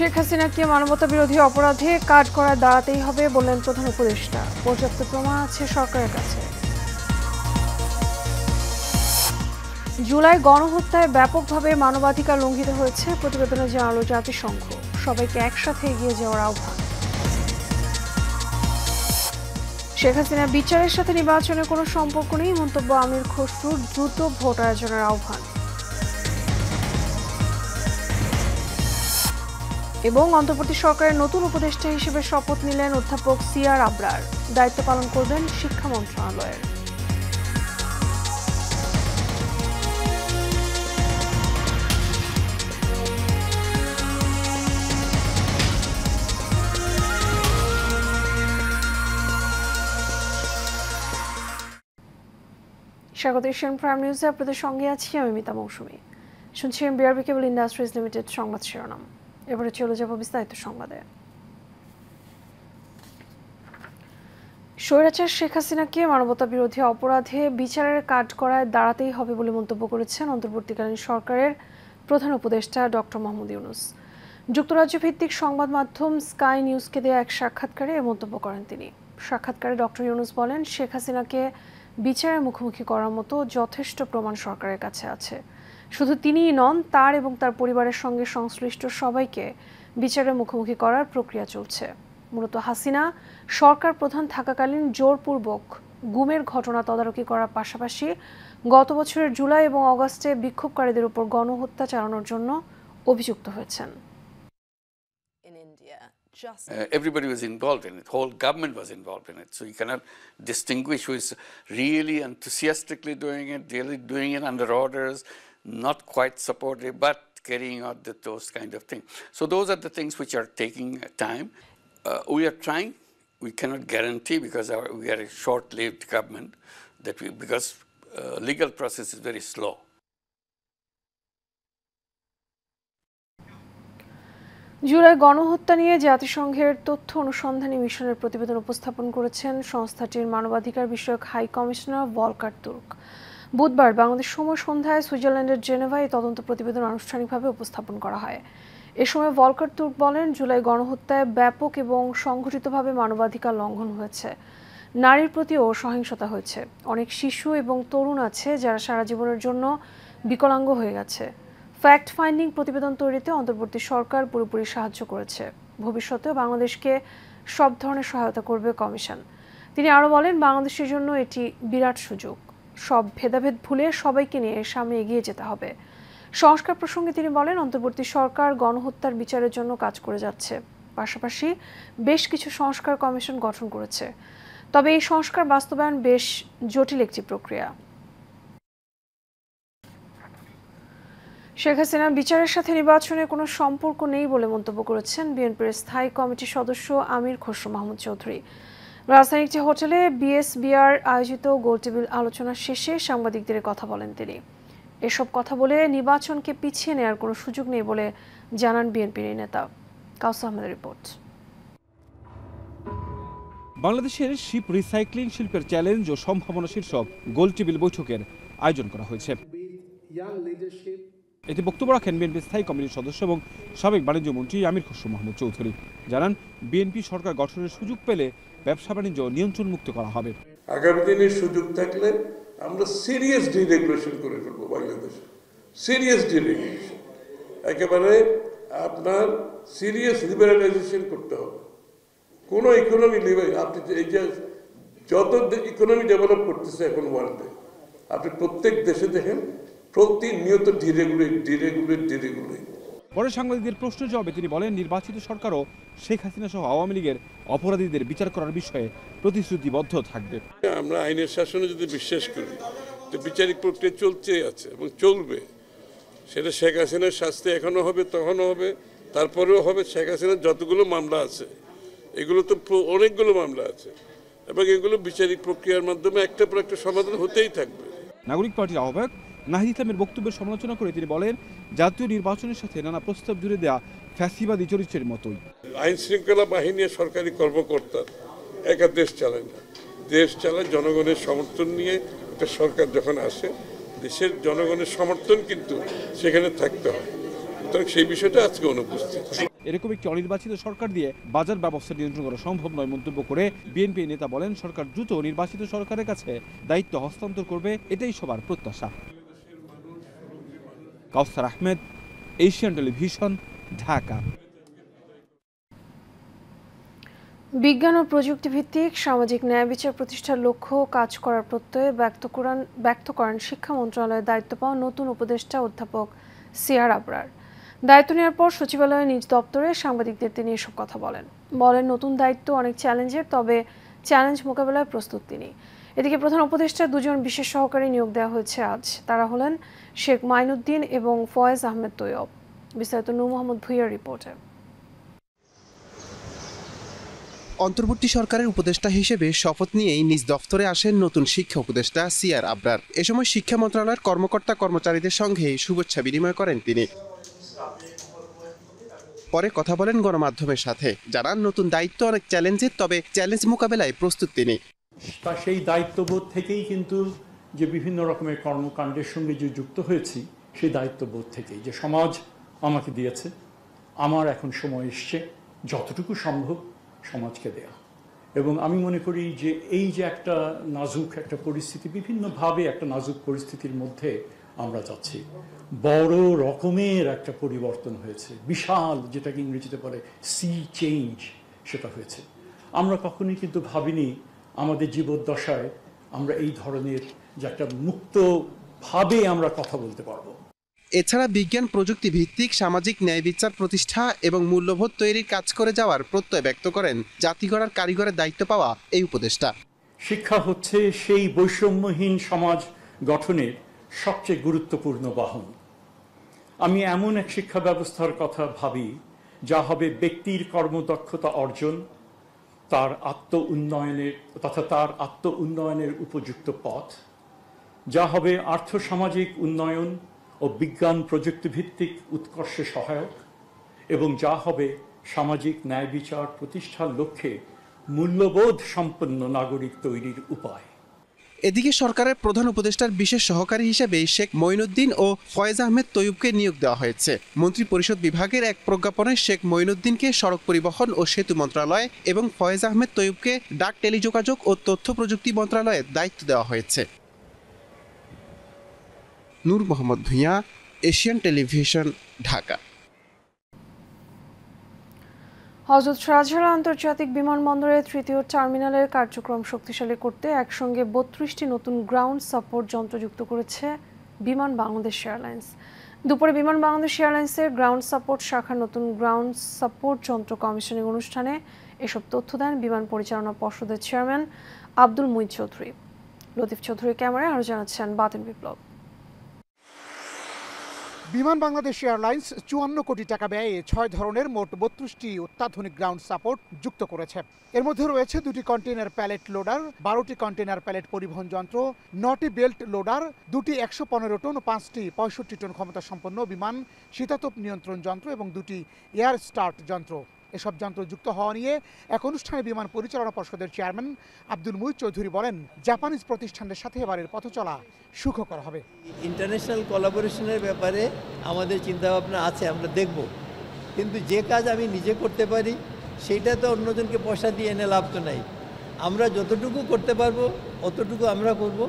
শেখ হাসিনাকে মানবতা বিরোধী অপরাধে কাঠগড়ায় দাঁড়াতেই হবে বললেন প্রধান উপদেষ্টা। পর্যাপ্ত প্রমাণ আছে সরকারের কাছে। জুলাই গণহত্যায় ব্যাপকভাবে মানবাধিকার লঙ্ঘিত হয়েছে, প্রতিবেদনে জানালো জাতিসংঘ। সবাইকে একসাথে এগিয়ে যাওয়ার আহ্বান। শেখ হাসিনা বিচারের সাথে নির্বাচনের কোনো সম্পর্ক নেই, মন্তব্য আমির খসরুর। দ্রুত ভোট আয়োজনের আহ্বান। এবং অন্তর্বর্তী সরকারের নতুন উপদেষ্টা হিসেবে শপথ নিলেন অধ্যাপক সিআর আবরার। দায়িত্ব পালন করবেন শিক্ষা মন্ত্রণালয়ের। স্বাগত এশিয়ান প্রাইম নিউজে, আপনাদের সঙ্গে আছি আমি মিতা মৌসুমী। শুনছেন বিআরবি কেবল ইন্ডাস্ট্রিজ লিমিটেড সংবাদ শিরোনাম। এবারে চলে যাব বিস্তারিত সংবাদে। স্বৈরাচার শেখ হাসিনাকে মানবতা বিরোধী অপরাধে বিচারের কাঠগড়ায় দাঁড়াতেই হবে বলে মন্তব্য করেছেন অন্তর্বর্তীকালীন সরকারের প্রধান উপদেষ্টা ডক্টর মোহাম্মদ ইউনূস। যুক্তরাজ্য ভিত্তিক সংবাদ মাধ্যম স্কাই নিউজকে দেওয়া এক সাক্ষাৎকারে এ মন্তব্য করেন তিনি। সাক্ষাৎকারে ডক্টর ইউনূস বলেন, শেখ হাসিনাকে বিচারের মুখোমুখি করার মতো যথেষ্ট প্রমাণ সরকারের কাছে আছে। শুধু তিনিই নন, তার এবং তার পরিবারের সঙ্গে সংশ্লিষ্ট সবাইকে বিচারের মুখোমুখি করার প্রক্রিয়া চলছে। মূলত হাসিনা সরকার প্রধান থাকাকালীন জোরপূর্বক গুমের ঘটনা তদারকি করার পাশাপাশি গত বছরের জুলাই এবং অগাস্টে বিক্ষোভকারীদের উপর গণহত্যা চালানোর জন্য অভিযুক্ত হয়েছেন। Everybody was involved in it. Whole government was involved in it. So you cannot distinguish who is really enthusiastically doing it, really doing it under orders, not quite supportive, but carrying out those kind of things. So those are the things which are taking time. We are trying. We cannot guarantee because we are a short-lived government because legal process is very slow. July গণহত্যা নিয়ে জাতিসংঘের তথ্য অনুসন্ধানী মিশনের প্রতিবেদন উপস্থাপন করেছেন সংস্থাটির মানবাধিকার বিষয়ক হাই কমিশনার ভলকার তুর্ক। বুধবার বাংলাদেশ সময় সন্ধ্যায় সুইজারল্যান্ডের জেনেভায় তদন্ত প্রতিবেদন আনুষ্ঠানিকভাবে উপস্থাপন করা হয়। এ সময় ভলকার তুর্ক বলেন, জুলাই গণহত্যায় ব্যাপক এবং সংগঠিতভাবে মানবাধিকার লঙ্ঘন হয়েছে। নারীর প্রতিও সহিংসতা হয়েছে। অনেক শিশু এবং তরুণ আছে যারা সারা জীবনের জন্য বিকলাঙ্গ হয়ে গেছে। ফ্যাক্ট ফাইন্ডিং প্রতিবেদন তৈরিতে অন্তর্বর্তী সরকার পুরোপুরি সাহায্য করেছে। ভবিষ্যতেও বাংলাদেশকে সব ধরনের সহায়তা করবে কমিশন। তিনি আরও বলেন, বাংলাদেশের জন্য এটি বিরাট সুযোগ। সব ভেদাভেদ ভুলে সবাইকে নিয়ে সামনে এগিয়ে যেতে হবে। সংস্কার প্রসঙ্গে তিনি বলেন, অন্তর্বর্তী সরকার গণহত্যার বিচারের জন্য কাজ করে যাচ্ছে। পাশাপাশি বেশ কিছু সংস্কার কমিশন গঠন করেছে। তবে এই সংস্কার বাস্তবায়ন বেশ জটিল একটি প্রক্রিয়া। শেখ হাসিনা বিচারের সাথে নির্বাচনের কোনো সম্পর্ক নেই বলে মন্তব্য করেছেন বিএনপির স্থায়ী কমিটির সদস্য আমির খসরু মাহমুদ চৌধুরী। রাজধানীর একটি হোটেলে বিএসবিআর আয়োজিত গোলটেবিল আলোচনা শেষে সাংবাদিকদের কথা বলেন তিনি। এসব কথা বলে নির্বাচনকে পিছিয়ে নেওয়ার কোনো সুযোগ নেই বলে জানান বিএনপির এই নেতা। কাউসার আহমেদের রিপোর্ট। বাংলাদেশের শিপ রিসাইক্লিং শিল্পের চ্যালেঞ্জ ও সম্ভাবনা শীর্ষক গোলটেবিল বৈঠকের আয়োজন করা হয়েছে। এতে বক্তব্য রাখেন বিএনপির স্থায়ী কমিটির সদস্য এবং সাবেক বাণিজ্য মন্ত্রী আমির খসরু মাহমুদ চৌধুরী। জানান, বিএনপি সরকার গঠনের সুযোগ পেলে ব্যবসা বাণিজ্য নিয়ন্ত্রণ মুক্ত করা হবে। আগামী দিনের সুযোগ থাকলে আমরা সিরিয়াস ডিরেগুলেশন করে ফেলবো বাংলাদেশে। সিরিয়াস ডিরেগুলেশন, একেবারে আপনার সিরিয়াস লিবারালাইজেশন করতে হবে। কোনো ইকোনমি আপনি এই যে যত ইকোনমি ডেভেলপ করতেছে এখন ওয়ার্ল্ডে, আপনি প্রত্যেক দেশে দেখেন প্রতিনিয়ত ডিরেগুলেট। পরে সাংবাদিকদের প্রশ্নের জবাবে তিনি বলেন, নির্বাচিত সরকারও শেখ হাসিনা সহ আওয়ামী লীগের অপরাধীদের বিচার করার বিষয়ে প্রতিশ্রুতিবদ্ধ থাকবে। আমরা আইনের শাসনে যদি বিশ্বাস করি, তো বিচারিক প্রক্রিয়া চলছে আছে এবং চলবে। সেটা শেখ হাসিনার শাস্তি এখনো হবে, তখনও হবে, তারপরেও হবে। শেখ হাসিনার যতগুলো মামলা আছে, এগুলো তো অনেকগুলো মামলা আছে এবং এগুলো বিচারিক প্রক্রিয়ার মাধ্যমে একটা পর একটা সমাধান হতেই থাকবে। নাগরিক পার্টির আহ্বায়ক নাহিদ ইসলামের বক্তব্যের সমালোচনা করে তিনি বলেন, জাতীয় নির্বাচনের সাথে নানা প্রস্তাব জুড়ে দেয়া ফ্যাসিবাদী চরিত্রের মতোই। আইন শৃঙ্খলা বাহিনী সরকারি কর্মকর্তা একা দেশ চালায় না, দেশ চালায় জনগণের সমর্থন নিয়ে। একটা সরকার যখন আসে, দেশের জনগণের সমর্থন কিন্তু সেখানে থাকতে হয়। সুতরাং সেই বিষয়টা আজকে অনুপস্থিত। এরকম একটি অনির্বাচিত সরকার দিয়ে বাজার ব্যবস্থা নিয়ন্ত্রণ করা সম্ভব নয় মন্তব্য করে বিএনপি নেতা বলেন, সরকার দ্রুত নির্বাচিত সরকারের কাছে দায়িত্ব হস্তান্তর করবে, এটাই সবার প্রত্যাশা। কাউসার আহমেদ, এশিয়ান টেলিভিশন, ঢাকা। বিজ্ঞান ও প্রযুক্তি ভিত্তিক সামাজিক ন্যায় বিচার প্রতিষ্ঠার লক্ষ্য কাজ করার প্রত্যয়ে ব্যক্ত করেন শিক্ষা মন্ত্রণালয়ের দায়িত্ব পাওয়া নতুন উপদেষ্টা অধ্যাপক সিআর আবরার। দায়িত্ব নেওয়ার পর সচিবালয়ে নিজ দপ্তরে সাংবাদিকদের তিনি এসব কথা বলেন নতুন দায়িত্ব অনেক চ্যালেঞ্জের, তবে চ্যালেঞ্জ মোকাবেলায় প্রস্তুত তিনি। এদিকে প্রধান উপদেষ্টার দুজন বিশেষ সহকারী নিয়োগ দেওয়া হয়েছে আজ। তারা হলেন শেখ মাইনুদ্দিন এবং ফয়েজ আহমেদ তৈয়ব। বিস্তারিত নূর মোহাম্মদ ভুইয়ার রিপোর্টে। অন্তর্বর্তী সরকারের উপদেষ্টা হিসেবে শপথ নিয়েই নিজ দফতরে আসেন নতুন শিক্ষা উপদেষ্টা সিআর আবরার। এ সময় শিক্ষা মন্ত্রণালয়ের কর্মকর্তা কর্মচারীদের সঙ্গে শুভেচ্ছা বিনিময় করেন তিনি। পরে কথা বলেন গণমাধ্যমের সাথে, জানান নতুন দায়িত্ব অনেক চ্যালেঞ্জের, তবে চ্যালেঞ্জ মোকাবেলায় প্রস্তুত তিনি। সেই দায়িত্ববোধ থেকেই কিন্তু যে বিভিন্ন রকমের কর্মকাণ্ডের সঙ্গে যে যুক্ত হয়েছি, সেই দায়িত্ববোধ থেকেই যে সমাজ আমাকে দিয়েছে, আমার এখন সময় এসছে যতটুকু সম্ভব সমাজকে দেয়া। এবং আমি মনে করি যে এই যে একটা নাজুক একটা পরিস্থিতি, বিভিন্নভাবে একটা নাজুক পরিস্থিতির মধ্যে আমরা যাচ্ছি, বড় রকমের একটা পরিবর্তন হয়েছে, বিশাল, যেটাকে ইংরেজিতে বলে সি চেঞ্জ, সেটা হয়েছে। আমরা কখনোই কিন্তু ভাবিনি আমাদের জীবদ্দশায় আমরা এই ধরনের যে একটা মুক্তভাবে আমরা কথা বলতে পারবো। এছাড়া বিজ্ঞান প্রযুক্তি ভিত্তিক সামাজিক ন্যায় বিচার প্রতিষ্ঠা এবং মূল্যবোধ তৈরির কাজ করে যাওয়ার প্রত্যয় ব্যক্ত করেন জাতি গড়ার কারিগরের দায়িত্ব পাওয়া এই উপদেষ্টা। শিক্ষা হচ্ছে সেই বৈষম্যহীন সমাজ গঠনের সবচেয়ে গুরুত্বপূর্ণ বাহন। আমি এমন এক শিক্ষা ব্যবস্থার কথা ভাবি যা হবে ব্যক্তির কর্মদক্ষতা অর্জন, তার আত্ম উন্নয়নের উপযুক্ত পথ, যা হবে আর্থসামাজিক উন্নয়ন ও বিজ্ঞান প্রযুক্তি ভিত্তিক উৎকর্ষে সহায়ক, এবং যা হবে সামাজিক ন্যায় বিচার প্রতিষ্ঠার লক্ষ্যে মূল্যবোধ সম্পন্ন নাগরিক তৈরির উপায়। এদিকে সরকারের প্রধান উপদেষ্টার বিশেষ সহকারী হিসেবে শেখ মঈনুদ্দিন ও ফয়েজ আহমেদ তৈয়বকে নিয়োগ দেওয়া হয়েছে। মন্ত্রী পরিষদ বিভাগের এক প্রজ্ঞাপনে শেখ মঈনুদ্দিনকে সড়ক পরিবহন ও সেতু মন্ত্রণালয় এবং ফয়েজ আহমেদ তৈয়বকে ডাক, টেলিযোগাযোগ ও তথ্য প্রযুক্তি মন্ত্রণালয়ে দায়িত্ব দেওয়া হয়েছে। নূর মোহাম্মদ ভুঁইয়া, এশিয়ান টেলিভিশন, ঢাকা। হযরত শাহজালাল আন্তর্জাতিক বিমানবন্দরের তৃতীয় টার্মিনালের কার্যক্রম শক্তিশালী করতে একসঙ্গে ৩২টি নতুন গ্রাউন্ড সাপোর্ট যন্ত্র যুক্ত করেছে বিমান বাংলাদেশ এয়ারলাইন্স। দুপুরে বিমান বাংলাদেশ এয়ারলাইন্সের গ্রাউন্ড সাপোর্ট শাখার নতুন গ্রাউন্ড সাপোর্ট যন্ত্র কমিশনিং অনুষ্ঠানে এসব তথ্য দেন বিমান পরিচালনা পর্ষদের চেয়ারম্যান আব্দুল মুইদ চৌধুরী। লতিফ চৌধুরীর ক্যামেরায় আরও জানাচ্ছেন বাতিন বিপ্লব। বিমান বাংলাদেশ এয়ারলাইন্স ৫৪ কোটি টাকা ব্যয়ে ৬ ধরনের মোট ৩২টি অত্যাধুনিক গ্রাউন্ড সাপোর্ট যুক্ত করেছে। এর মধ্যে রয়েছে ২টি কন্টেইনার প্যালেট লোডার, ১২টি কন্টেইনার প্যালেট পরিবহন যন্ত্র, ৯টি বেল্ট লোডার, ২টি ১১৫ টন ও ৫টি ৬৫ টন ক্ষমতা সম্পন্ন বিমান শীতাতপ নিয়ন্ত্রণ যন্ত্র এবং ২টি এয়ার স্টার্ট যন্ত্র। এসব যন্ত্র যুক্ত হওয়া নিয়ে এক অনুষ্ঠানে বিমান পরিচালনা পর্ষদের চেয়ারম্যান আব্দুল মুইদ চৌধুরী বলেন, জাপানিজ প্রতিষ্ঠানের সাথে এবারের পথ চলা সুখকর হবে। ইন্টারন্যাশনাল কোলাবোরেশনের ব্যাপারে আমাদের চিন্তাভাবনা আছে, আমরা দেখব, কিন্তু যে কাজ আমি নিজে করতে পারি সেইটা তো অন্যজনকে পয়সা দিয়ে এনে লাভ তো নাই। আমরা যতটুকু করতে পারবো অতটুকু আমরা করব,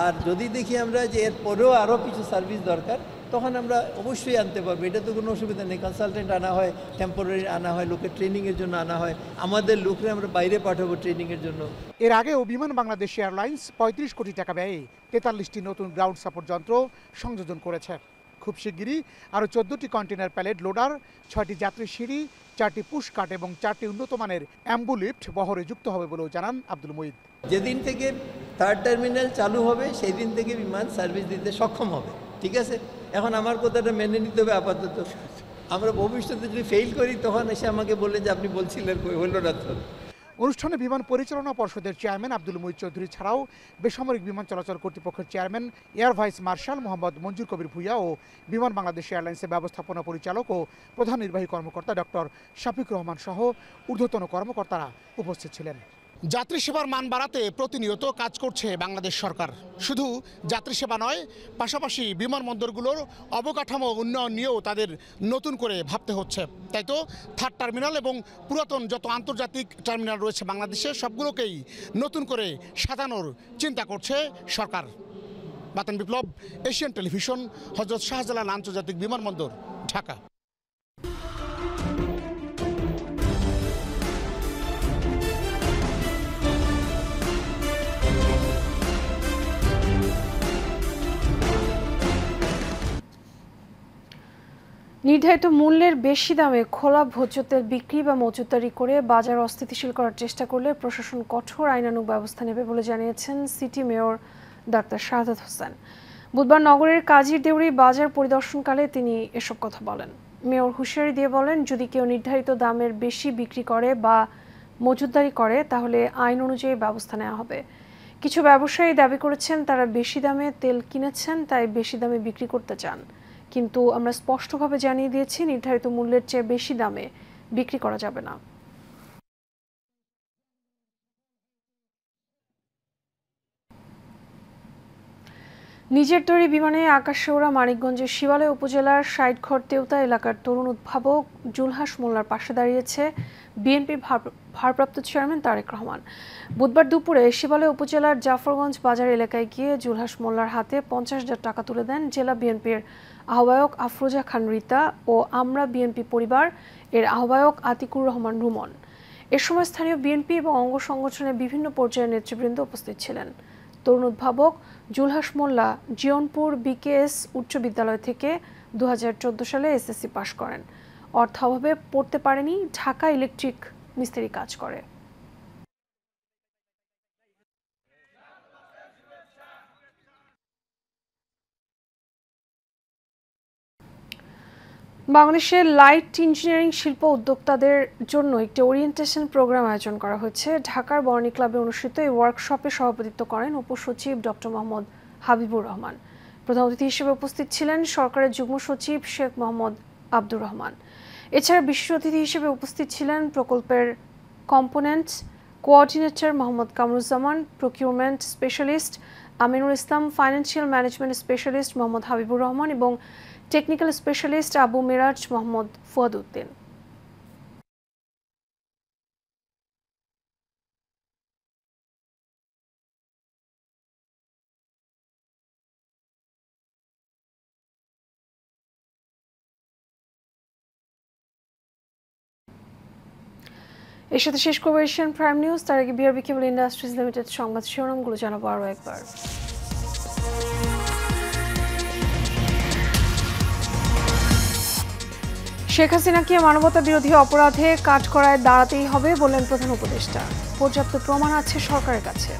আর যদি দেখি আমরা যে এর পরেও আরও কিছু সার্ভিস দরকার তখন আমরা অবশ্যই আনতে পারবো, এটা তো কোনো অসুবিধা নেই। কনসালটেন্ট আনা হয়, টেম্পোরারি আনা হয়, লোকের ট্রেনিংয়ের জন্য আনা হয়, আমাদের লোকরা আমরা বাইরে পাঠাবো ট্রেনিংয়ের জন্য। এর আগেও বিমান বাংলাদেশ এয়ারলাইন্স ৩৫ কোটি টাকা ব্যয়ে ৪৩টি নতুন গ্রাউন্ড সাপোর্ট যন্ত্র সংযোজন করেছে। খুব শিগগিরই আরও ১৪টি কন্টেইনার প্যালেট লোডার, ৬টি যাত্রী সিঁড়ি, 4টি পুশ কাট এবং 4টি উন্নত মানের অ্যাম্বুলিফট বহরে যুক্ত হবে বলেও জানান আব্দুল মুইদ। যেদিন থেকে থার্ড টার্মিনাল চালু হবে সেই দিন থেকে বিমান সার্ভিস দিতে সক্ষম হবে, ঠিক আছে? এখন আমার কথাটা মেনে নিতে হবে আপাতত। আমরা ভবিষ্যতে যদি ফেল করি তখন এসে আমাকে বললেন যে আপনি বলছিলেন হলো না তো। অনুষ্ঠানে বিমান পরিচালনা পর্ষদের চেয়ারম্যান আব্দুল মুইদ চৌধুরী ছাড়াও বেসামরিক বিমান চলাচল কর্তৃপক্ষের chairman air vice marshal Mohammad Manjur Kabir Bhuiyan ও বিমান বাংলাদেশ এয়ারলাইন্সের ব্যবস্থাপনা পরিচালক ও প্রধান নির্বাহী কর্মকর্তা ডক্টর শাফিক রহমান সহ ঊর্ধ্বতন কর্মকর্তারা উপস্থিত ছিলেন। যাত্রী সেবার মান বাড়াতে প্রতিনিয়ত কাজ করছে বাংলাদেশ সরকার। শুধু যাত্রী সেবা নয়, পাশাপাশি বিমানবন্দরগুলোর অবকাঠামো উন্নয়ন নিয়েও তাদের নতুন করে ভাবতে হচ্ছে। তাই তো থার্ড টার্মিনাল এবং পুরাতন যত আন্তর্জাতিক টার্মিনাল রয়েছে বাংলাদেশে সবগুলোকেই নতুন করে সাজানোর চিন্তা করছে সরকার। বাতেন বিপ্লব, এশিয়ান টেলিভিশন, হযরত শাহজালাল আন্তর্জাতিক বিমানবন্দর, ঢাকা। নির্ধারিত মূল্যের বেশি দামে খোলা ভোজ্য তেল বিক্রি বা মজুতদারি করে বাজার অস্থিতিশীল করার চেষ্টা করলে প্রশাসন কঠোর আইনানুগ ব্যবস্থা নেবে বলে জানিয়েছেন city mayor doctor Shahadat Hossain. বুধবার নগরের কাজীর দেউরি বাজার পরিদর্শনকালে তিনি এসব কথা বলেন। মেয়র হুঁশিয়ারি দিয়ে বলেন, যদি কেউ নির্ধারিত দামের বেশি বিক্রি করে বা মজুতদারি করে তাহলে আইন অনুযায়ী ব্যবস্থা নেওয়া হবে। কিছু ব্যবসায়ী দাবি করেছেন তারা বেশি দামে তেল কিনেছেন, তাই বেশি দামে বিক্রি করতে চান। কিন্তু আমরা স্পষ্টভাবে জানিয়ে দিয়েছি, নির্ধারিত মূল্যের চেয়ে বেশি দামে বিক্রি করা যাবে না। নিজের তৈরি বিমানে আকাশে ওড়া মানিকগঞ্জের শিবালয় উপজেলার ষাটঘর তেওতা এলাকার তরুণ উদ্ভাবক জুলহাস মোল্লার পাশে দাঁড়িয়েছে বিএনপির ভারপ্রাপ্ত চেয়ারম্যান তারেক রহমান। বুধবার দুপুরে শিবালয় উপজেলার জাফরগঞ্জ বাজার এলাকায় গিয়ে জুলহাস মোল্লার হাতে 50,000 টাকা তুলে দেন জেলা বিএনপির আহ্বায়ক আফরোজা খান রিতা ও আমরা বিএনপি পরিবার এর আহ্বায়ক আতিকুর রহমান রুমন। এ সময় স্থানীয় বিএনপি এবং অঙ্গ সংগঠনের বিভিন্ন পর্যায়ের নেতৃবৃন্দ উপস্থিত ছিলেন। তরুণ উদ্ভাবক জুলহাস মোল্লা জিয়নপুর বিকেএস উচ্চ বিদ্যালয় থেকে 2014 সালে এসএসসি পাশ করেন। অর্থাভাবে পড়তে পারেনি, ঢাকা ইলেকট্রিক মিস্ত্রি কাজ করে। বাংলাদেশের লাইট ইঞ্জিনিয়ারিং শিল্প উদ্যোক্তাদের জন্য একটি ওরিয়েন্টেশন প্রোগ্রাম আয়োজন করা হয়েছে। ঢাকার বর্ণী ক্লাবে অনুষ্ঠিত এই ওয়ার্কশপে সভাপতিত্ব করেন উপসচিব ডক্টর মোহাম্মদ হাবিবুর রহমান। প্রধান অতিথি হিসেবে উপস্থিত ছিলেন সরকারের যুগ্ম সচিব শেখ মোহাম্মদ আব্দুর রহমান। এছাড়া বিশেষ অতিথি হিসেবে উপস্থিত ছিলেন প্রকল্পের component coordinator Mohammad Kamruzzaman, procurement specialist Aminul Islam, financial management specialist Mohammad Habibur Rahman এবং টেকনিক্যাল স্পেশালিস্ট আবু মিরাজ মোহাম্মদ ফুয়াদ উদ্দিন। এর সাথে শেষ করবো এশিয়ান প্রাইম নিউজ। তার আগে বিআরবি কেবল ইন্ডাস্ট্রিজ লিমিটেড সংবাদ শিরোনামগুলো জানাবো আরও একবার। শেখ হাসিনাকে মানবতা বিরোধী অপরাধে কাঠগড়ায় দাঁড়াতেই হবে বললেন প্রধান উপদেষ্টা। পর্যাপ্ত প্রমাণ আছে সরকারের কাছে।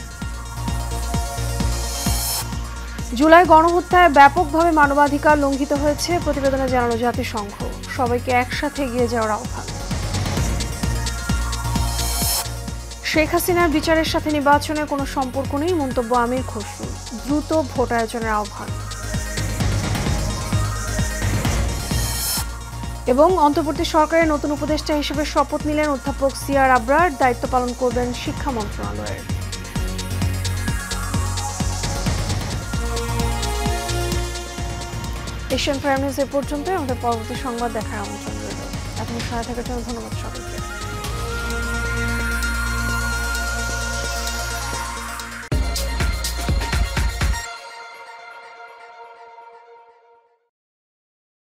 জুলাই গণহত্যায় ব্যাপকভাবে মানবাধিকার লঙ্ঘিত হয়েছে, প্রতিবেদনে জানালো জাতিসংঘ। সবাইকে একসাথে এগিয়ে যাওয়ার আহ্বান। শেখ হাসিনার বিচারের সাথে নির্বাচনের কোনো সম্পর্ক নেই, মন্তব্য আমির খসরু। দ্রুত ভোট আয়োজনের আহ্বান। এবং অন্তর্বর্তী সরকারের নতুন উপদেষ্টা হিসেবে শপথ নিলেন অধ্যাপক সিআর আবরার। দায়িত্ব পালন করবেন শিক্ষা মন্ত্রণালয়ের। এশিয়ান প্রাইম নিউজ এ পর্যন্ত। আমাদের পরবর্তী সংবাদ দেখার আমন্ত্রণ রইল। এখন সাথে থাকার জন্য ধন্যবাদ সবাইকে।